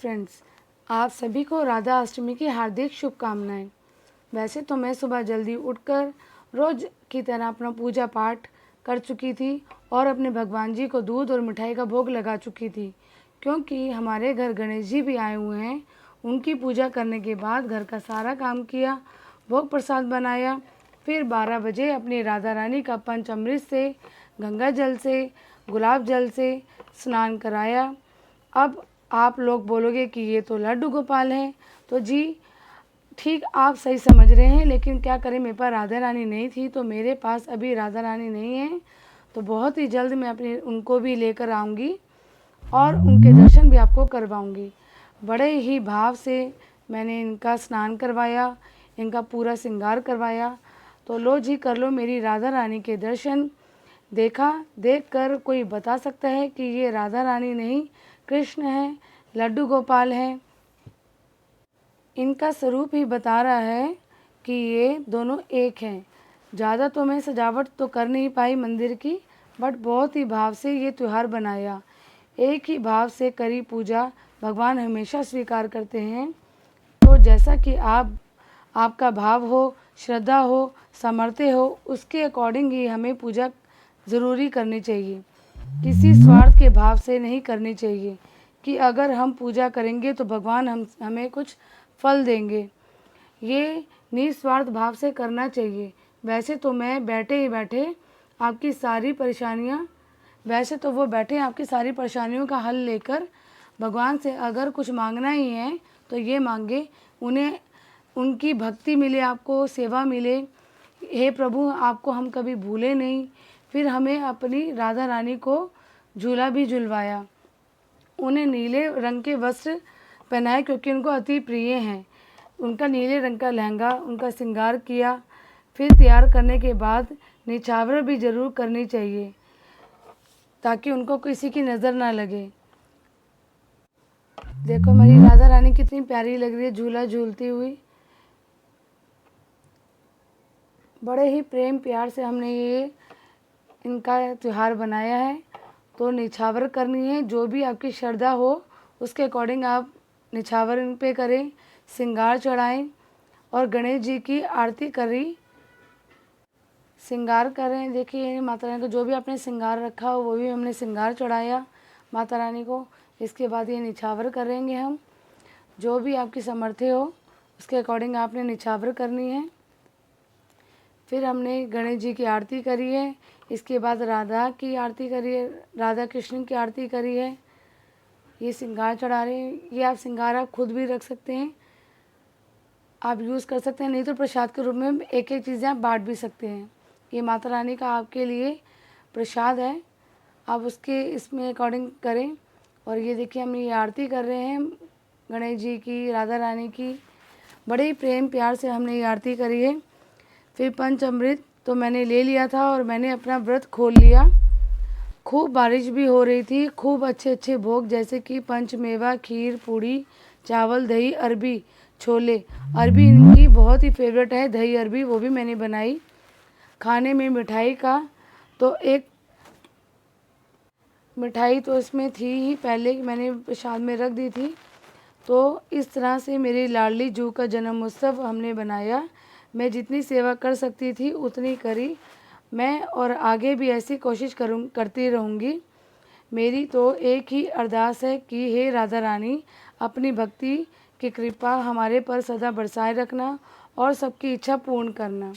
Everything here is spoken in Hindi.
फ्रेंड्स, आप सभी को राधा अष्टमी की हार्दिक शुभकामनाएं। वैसे तो मैं सुबह जल्दी उठकर रोज़ की तरह अपना पूजा पाठ कर चुकी थी और अपने भगवान जी को दूध और मिठाई का भोग लगा चुकी थी, क्योंकि हमारे घर गणेश जी भी आए हुए हैं। उनकी पूजा करने के बाद घर का सारा काम किया, भोग प्रसाद बनाया। फिर 12 बजे अपनी राधा रानी का पंचामृत से, गंगा जल से, गुलाब जल से स्नान कराया। अब आप लोग बोलोगे कि ये तो लड्डू गोपाल हैं, तो जी ठीक आप सही समझ रहे हैं, लेकिन क्या करें, मेरे पास राधा रानी नहीं थी, तो मेरे पास अभी राधा रानी नहीं है। तो बहुत ही जल्द मैं अपने उनको भी लेकर आऊँगी और उनके दर्शन भी आपको करवाऊँगी। बड़े ही भाव से मैंने इनका स्नान करवाया, इनका पूरा श्रृंगार करवाया। तो लो जी, कर लो मेरी राधा रानी के दर्शन। देखकर कोई बता सकता है कि ये राधा रानी नहीं, कृष्ण है, लड्डू गोपाल हैं। इनका स्वरूप ही बता रहा है कि ये दोनों एक हैं। ज़्यादा तो मैं सजावट तो कर नहीं पाई मंदिर की, बट बहुत ही भाव से ये त्यौहार बनाया। एक ही भाव से करी पूजा भगवान हमेशा स्वीकार करते हैं। तो जैसा कि आपका भाव हो, श्रद्धा हो, सामर्थ्य हो, उसके अकॉर्डिंग ही हमें पूजा ज़रूरी करनी चाहिए। किसी स्वार्थ के भाव से नहीं करनी चाहिए कि अगर हम पूजा करेंगे तो भगवान हमें कुछ फल देंगे। ये निस्वार्थ भाव से करना चाहिए। वैसे तो मैं बैठे ही बैठे आपकी सारी परेशानियाँ वैसे तो वो बैठे आपकी सारी परेशानियों का हल लेकर भगवान से अगर कुछ मांगना ही है तो ये मांगे, उन्हें उनकी भक्ति मिले, आपको सेवा मिले। हे प्रभु, आपको हम कभी भूले नहीं। फिर हमें अपनी राधा रानी को झूला भी झुलवाया, उन्हें नीले रंग के वस्त्र पहनाए क्योंकि उनको अति प्रिय हैं। उनका नीले रंग का लहंगा, उनका श्रृंगार किया। फिर तैयार करने के बाद निछावर भी ज़रूर करनी चाहिए ताकि उनको किसी की नज़र ना लगे। देखो मेरी राधा रानी कितनी प्यारी लग रही है झूला झूलती हुई। बड़े ही प्रेम प्यार से हमने ये इनका त्यौहार बनाया है। तो निछावर करनी है, जो भी आपकी श्रद्धा हो उसके अकॉर्डिंग आप निछावर इन पे करें, श्रृंगार चढ़ाएं और गणेश जी की आरती करें, श्रृंगार करें। देखिए माता रानी को जो भी आपने श्रृंगार रखा हो वो भी हमने श्रृंगार चढ़ाया माता रानी को। इसके बाद ये निछावर करेंगे हम। जो भी आपकी सामर्थ्य हो उसके अकॉर्डिंग आपने निछावर करनी है। फिर हमने गणेश जी की आरती करी है। इसके बाद राधा की आरती करी है, राधा कृष्ण की आरती करी है। ये श्रृंगार चढ़ा रहे हैं। ये आप श्रृंगार आप खुद भी रख सकते हैं, आप यूज़ कर सकते हैं, नहीं तो प्रसाद के रूप में एक एक चीज़ें आप बांट भी सकते हैं। ये माता रानी का आपके लिए प्रसाद है, आप उसके इसमें अकॉर्डिंग करें। और ये देखिए हम ये आरती कर रहे हैं गणेश जी की, राधा रानी की। बड़े ही प्रेम प्यार से हमने ये आरती करी है। फिर पंचामृत तो मैंने ले लिया था और मैंने अपना व्रत खोल लिया। खूब बारिश भी हो रही थी, खूब अच्छे अच्छे भोग जैसे कि पंचमेवा, खीर, पूड़ी, चावल, दही, अरबी, छोले। अरबी इनकी बहुत ही फेवरेट है, दही अरबी, वो भी मैंने बनाई। खाने में मिठाई का तो एक मिठाई तो इसमें थी ही, पहले मैंने प्रसाद में रख दी थी। तो इस तरह से मेरी लाडली जू का जन्म उत्सव हमने बनाया। मैं जितनी सेवा कर सकती थी उतनी करी मैं, और आगे भी ऐसी कोशिश करती रहूँगी। मेरी तो एक ही अरदास है कि हे राधा रानी, अपनी भक्ति की कृपा हमारे पर सदा बरसाए रखना और सबकी इच्छा पूर्ण करना।